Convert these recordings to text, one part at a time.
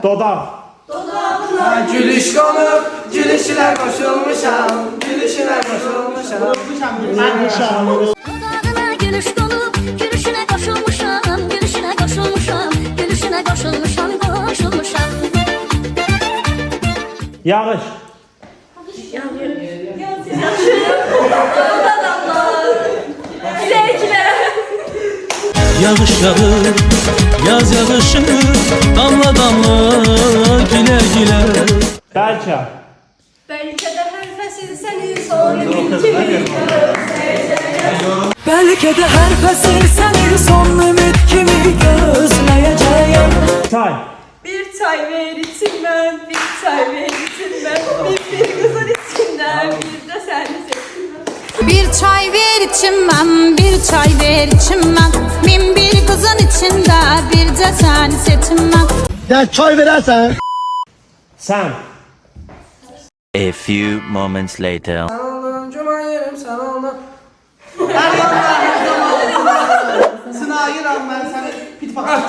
Dodaq. Gülüş konub, gülüşünə qoşulmuşam, gülüşünə qoşulmuşam. Dudağına gülüş konub, gülüşüne koşulmuşam, gülüşüne koşulmuşam, gülüşüne koşulmuşam, koşulmuşam. Yağış. Yağış yağır, yaz yağışı, damla damla, güle güle. Bəlkə. Belki de her fesil senin son kimi Belki de her fesil senin son ümit kimi gözleyeceğim. Çay. Bir çay ver içimden, bir çay ver içimden, bir kızın içinden, bir de seni seçimden. Bir çay ver içimden, bir çay ver içimden, bin bir kızın içinde, bir de seni seçimden. Ya çay verersen. Sən. A few moments later. Sen oldun, cuma yerim sen oldun. Sınayıram ben seni. Pit bakar.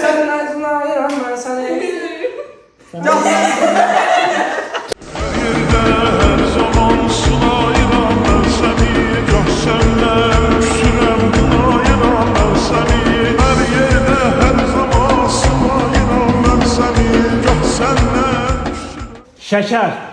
Senin ağzına ayıram ben seni. Şəkər.